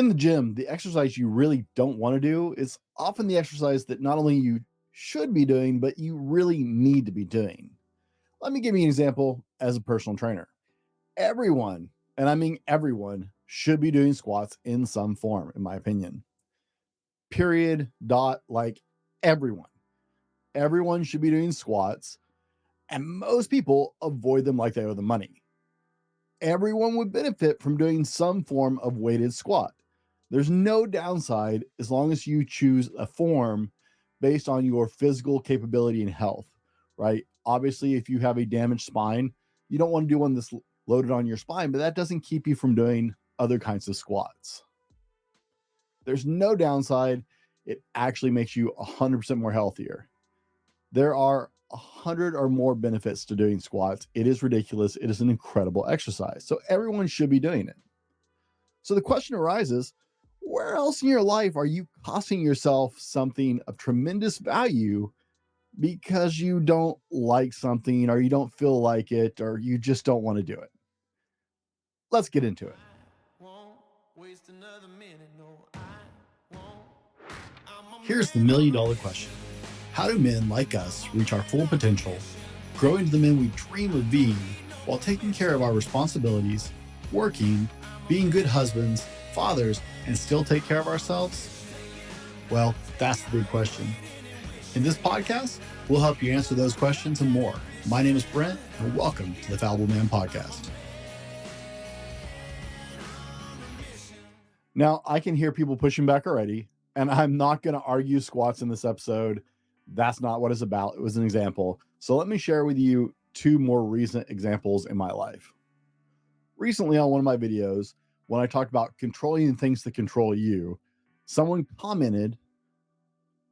In the gym, the exercise you really don't want to do is often the exercise that not only you should be doing, but you really need to be doing. Let me give you an example as a personal trainer. Everyone, and I mean everyone, should be doing squats in some form, in my opinion. Period, dot, like everyone. Everyone should be doing squats, and most people avoid them like they owe the money. Everyone would benefit from doing some form of weighted squat. There's no downside as long as you choose a form based on your physical capability and health, right? Obviously, if you have a damaged spine, you don't want to do one that's loaded on your spine, but that doesn't keep you from doing other kinds of squats. There's no downside. It actually makes you 100% more healthier. There are 100 or more benefits to doing squats. It is ridiculous. It is an incredible exercise. So everyone should be doing it. So the question arises, where else in your life are you costing yourself something of tremendous value because you don't like something or you don't feel like it or you just don't want to do it? Let's get into it. Here's the $1 million question. How do men like us reach our full potential, grow into the men we dream of being while taking care of our responsibilities, working, being good husbands, fathers, and still take care of ourselves? Well, that's the big question. In this podcast, we'll help you answer those questions and more. My name is Brent, and welcome to the Fallible Man Podcast. Now, I can hear people pushing back already, and I'm not going to argue squats in this episode. That's not what it's about. It was an example. So let me share with you two more recent examples in my life. Recently on one of my videos, when I talked about controlling things that control you, someone commented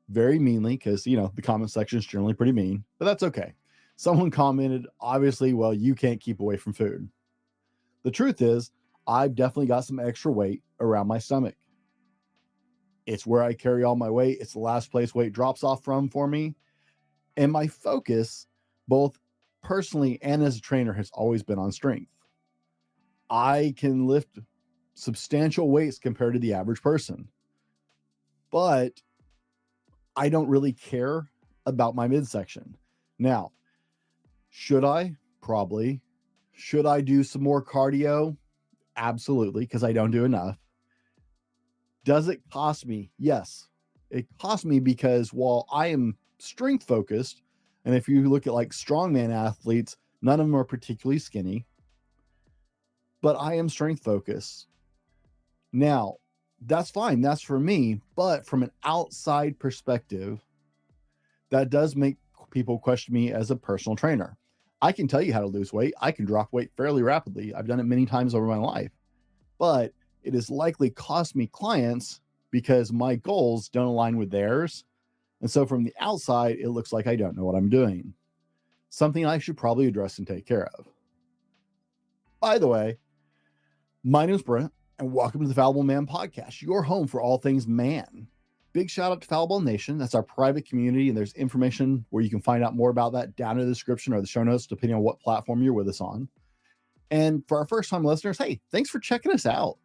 very meanly, because, the comment section is generally pretty mean, but that's okay. Someone commented, obviously, well, you can't keep away from food. The truth is, I've definitely got some extra weight around my stomach. It's where I carry all my weight. It's the last place weight drops off from for me. And my focus, both personally and as a trainer, has always been on strength. I can lift substantial weights compared to the average person, but I don't really care about my midsection. Now, should I? Probably. Should I do some more cardio? Absolutely, because I don't do enough. Does it cost me? Yes. It costs me because while I am strength focused, and if you look at like strongman athletes, none of them are particularly skinny, but I am strength focused. Now, that's fine. That's for me. But from an outside perspective, that does make people question me as a personal trainer. I can tell you how to lose weight. I can drop weight fairly rapidly. I've done it many times over my life, but it has likely cost me clients because my goals don't align with theirs. And so from the outside, it looks like I don't know what I'm doing. Something I should probably address and take care of. By the way, my name is Brent, and welcome to the Fallible Man Podcast, your home for all things man. Big shout out to Fallible Nation. That's our private community, and there's information where you can find out more about that down in the description or the show notes, depending on what platform you're with us on. And for our first-time listeners, hey, thanks for checking us out.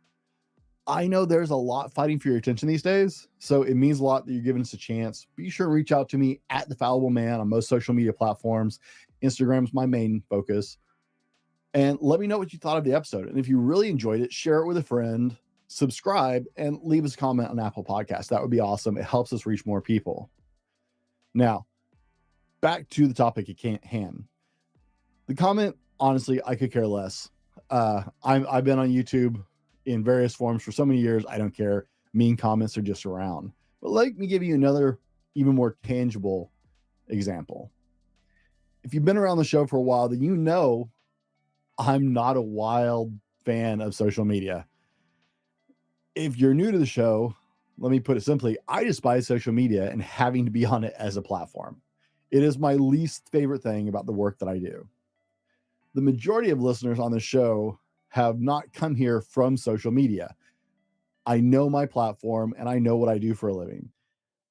I know there's a lot fighting for your attention these days, so it means a lot that you're giving us a chance. Be sure to reach out to me at the Fallible Man on most social media platforms. Instagram's my main focus. And let me know what you thought of the episode. And if you really enjoyed it, share it with a friend, subscribe, and leave us a comment on Apple Podcasts. That would be awesome. It helps us reach more people. Now, back to the topic at hand. The comment, honestly, I could care less. I've been on YouTube in various forms for so many years. I don't care. Mean comments are just around. But let me give you another, even more tangible example. If you've been around the show for a while, then you know I'm not a wild fan of social media. If you're new to the show, let me put it simply, I despise social media and having to be on it as a platform. It is my least favorite thing about the work that I do. The majority of listeners on the show have not come here from social media. I know my platform and I know what I do for a living.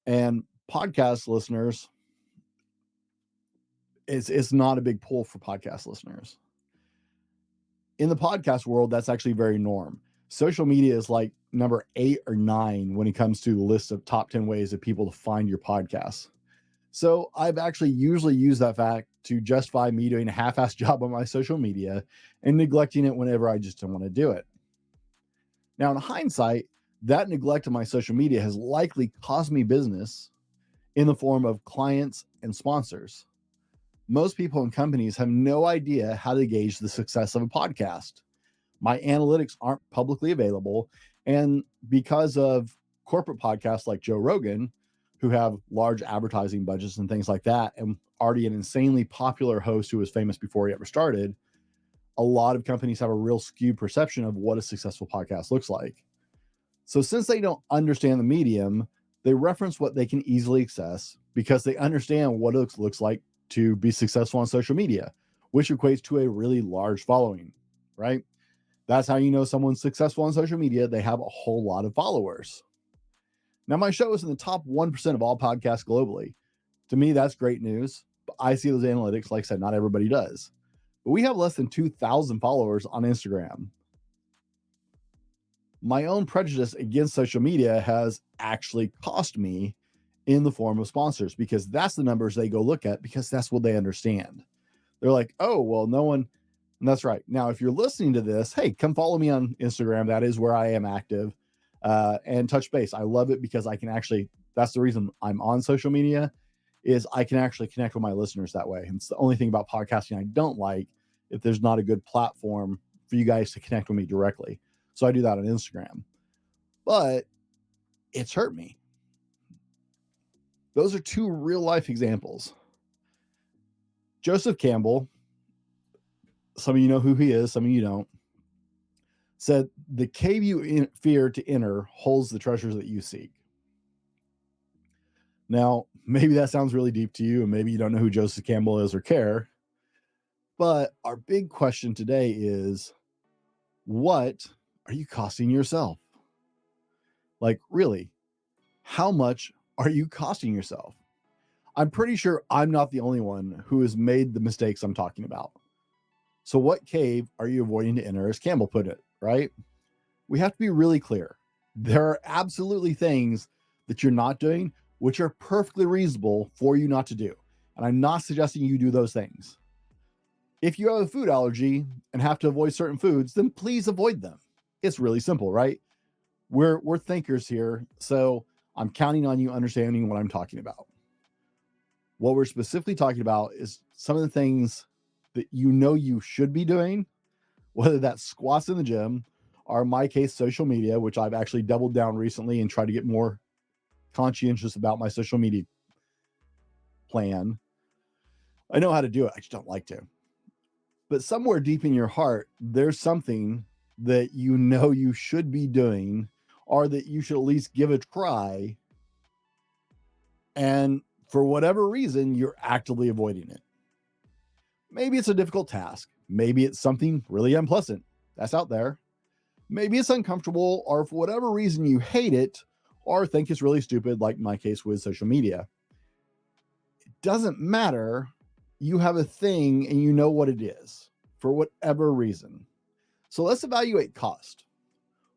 And podcast listeners, it's not a big pull for podcast listeners. In the podcast world, that's actually very norm. Social media is like number 8 or 9 when it comes to the list of top 10 ways of people to find your podcast. So I've actually usually used that fact to justify me doing a half-assed job on my social media and neglecting it whenever I just don't want to do it. Now, in hindsight, that neglect of my social media has likely cost me business in the form of clients and sponsors. Most people and companies have no idea how to gauge the success of a podcast. My analytics aren't publicly available. And because of corporate podcasts like Joe Rogan, who have large advertising budgets and things like that, and already an insanely popular host who was famous before he ever started, a lot of companies have a real skewed perception of what a successful podcast looks like. So since they don't understand the medium, they reference what they can easily access because they understand what it looks like to be successful on social media, which equates to a really large following, right? That's how you know someone's successful on social media. They have a whole lot of followers. Now, my show is in the top 1% of all podcasts globally. To me, that's great news. But I see those analytics. Like I said, not everybody does. But we have less than 2,000 followers on Instagram. My own prejudice against social media has actually cost me in the form of sponsors, because that's the numbers they go look at, because that's what they understand. They're like, oh, well, no one. And that's right. Now, if you're listening to this, hey, come follow me on Instagram. That is where I am active, and touch base. I love it because I can actually, that's the reason I'm on social media, is I can actually connect with my listeners that way. And it's the only thing about podcasting I don't like, if there's not a good platform for you guys to connect with me directly. So I do that on Instagram, but it's hurt me. Those are 2 real life examples. Joseph Campbell, some of you know who he is, some of you don't, said, the cave you fear to enter holds the treasures that you seek. Now, maybe that sounds really deep to you, and maybe you don't know who Joseph Campbell is or care, but our big question today is, what are you costing yourself? Like, really, how much are you costing yourself? I'm pretty sure I'm not the only one who has made the mistakes I'm talking about. So what cave are you avoiding to enter, as Campbell put it, right? We have to be really clear. There are absolutely things that you're not doing, which are perfectly reasonable for you not to do. And I'm not suggesting you do those things. If you have a food allergy and have to avoid certain foods, then please avoid them. It's really simple, right? We're thinkers here. So I'm counting on you understanding what I'm talking about. What we're specifically talking about is some of the things that you know you should be doing, whether that's squats in the gym, or in my case, social media, which I've actually doubled down recently and tried to get more conscientious about my social media plan. I know how to do it. I just don't like to. But somewhere deep in your heart, there's something that you know you should be doing, or that you should at least give a try. And for whatever reason, you're actively avoiding it. Maybe it's a difficult task. Maybe it's something really unpleasant that's out there. Maybe it's uncomfortable, or for whatever reason you hate it or think it's really stupid, like in my case with social media. It doesn't matter. You have a thing and you know what it is for whatever reason. So let's evaluate cost.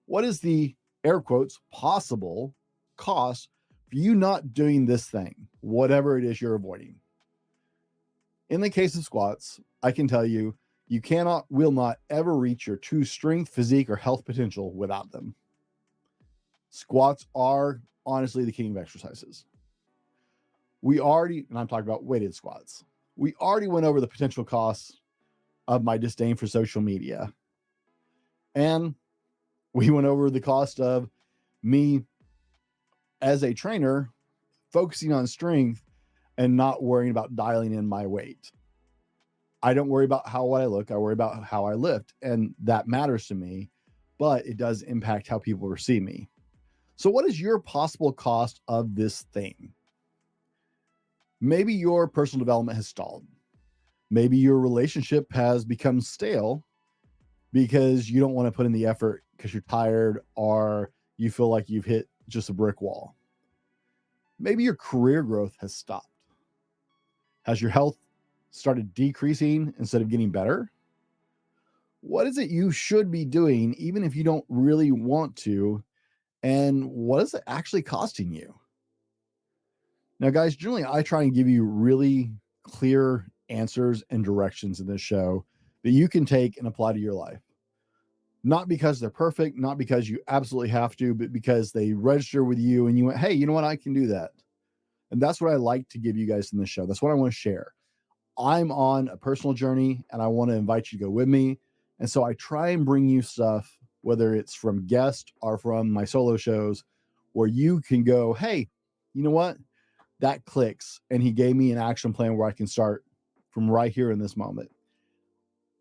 What is the, air quotes, possible cost for you not doing this thing, whatever it is you're avoiding? In the case of squats, I can tell you, you will not ever reach your true strength, physique, or health potential without them. Squats are honestly the king of exercises. And I'm talking about weighted squats. We already went over the potential costs of my disdain for social media. And we went over the cost of me as a trainer focusing on strength and not worrying about dialing in my weight. I don't worry about how I look. I worry about how I lift, and that matters to me, but it does impact how people receive me. So what is your possible cost of this thing? Maybe your personal development has stalled. Maybe your relationship has become stale because you don't want to put in the effort because you're tired, or you feel like you've hit just a brick wall. Maybe your career growth has stopped. Has your health started decreasing instead of getting better? What is it you should be doing, even if you don't really want to? And what is it actually costing you? Now, guys, generally, I try and give you really clear answers and directions in this show that you can take and apply to your life. Not because they're perfect, not because you absolutely have to, but because they register with you and you went, hey, you know what? I can do that. And that's what I like to give you guys in this show. That's what I want to share. I'm on a personal journey and I want to invite you to go with me. And so I try and bring you stuff, whether it's from guests or from my solo shows, where you can go, hey, you know what? That clicks. And he gave me an action plan where I can start from right here in this moment.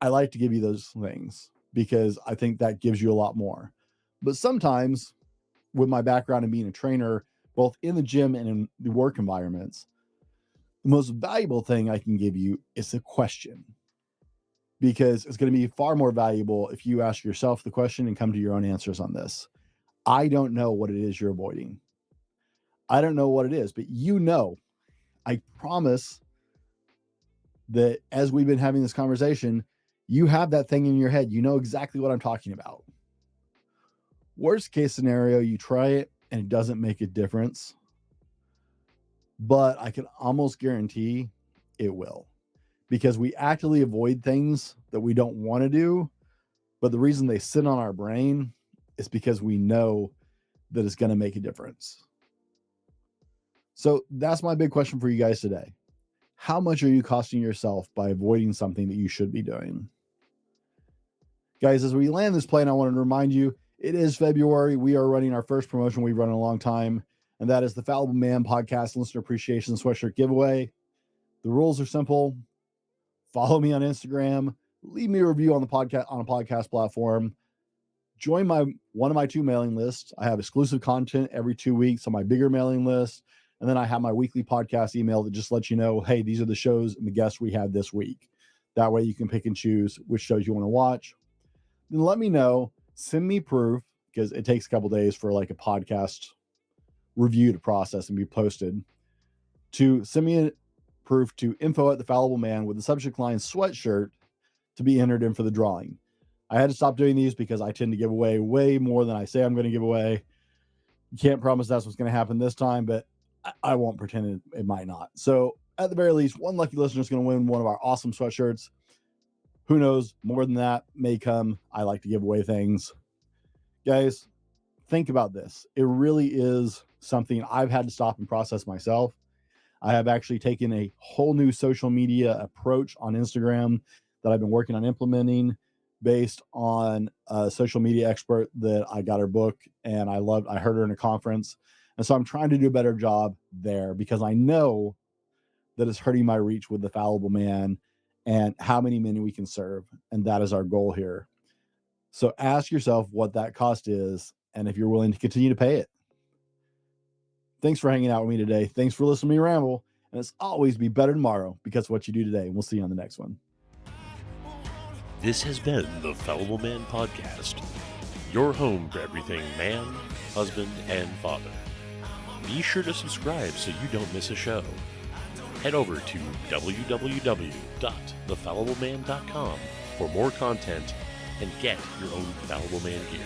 I like to give you those things because I think that gives you a lot more. But sometimes with my background in being a trainer, both in the gym and in the work environments, the most valuable thing I can give you is a question, because it's going to be far more valuable if you ask yourself the question and come to your own answers on this. I don't know what it is you're avoiding. I don't know what it is, but you know, I promise that as we've been having this conversation, you have that thing in your head. You know exactly what I'm talking about. Worst case scenario, you try it and it doesn't make a difference. But I can almost guarantee it will, because we actively avoid things that we don't want to do. But the reason they sit on our brain is because we know that it's going to make a difference. So that's my big question for you guys today. How much are you costing yourself by avoiding something that you should be doing? Guys, as we land this plane, I want to remind you, it is February. We are running our first promotion we've run in a long time, and that is the Fallible Man Podcast Listener Appreciation Sweatshirt Giveaway. The rules are simple. Follow me on Instagram. Leave me a review on the podcast on a podcast platform. Join one of my 2 mailing lists. I have exclusive content every 2 weeks on my bigger mailing list. And then I have my weekly podcast email that just lets you know, hey, these are the shows and the guests we had this week. That way you can pick and choose which shows you want to watch. Then let me know. Send me proof, because it takes a couple days for like a podcast review to process and be posted. To send me a proof to info@thefallibleman with the subject line sweatshirt to be entered in for the drawing. I had to stop doing these because I tend to give away way more than I say I'm going to give away. You can't promise that's what's going to happen this time, but I won't pretend it might not. So at the very least, one lucky listener is going to win one of our awesome sweatshirts. Who knows? More than that may come. I like to give away things. Guys, think about this. It really is something I've had to stop and process myself. I have actually taken a whole new social media approach on Instagram that I've been working on implementing based on a social media expert that I got her book and I loved. I heard her in a conference. And so I'm trying to do a better job there, because I know that it's hurting my reach with the Fallible Man and how many men we can serve. And that is our goal here. So ask yourself what that cost is, and if you're willing to continue to pay it. Thanks for hanging out with me today. Thanks for listening to me ramble. And as always, be better tomorrow because of what you do today. We'll see you on the next one. This has been the Fallible Man Podcast, your home for everything man, husband, and father. Be sure to subscribe so you don't miss a show. Head over to www.thefallibleman.com for more content and get your own Fallible Man gear.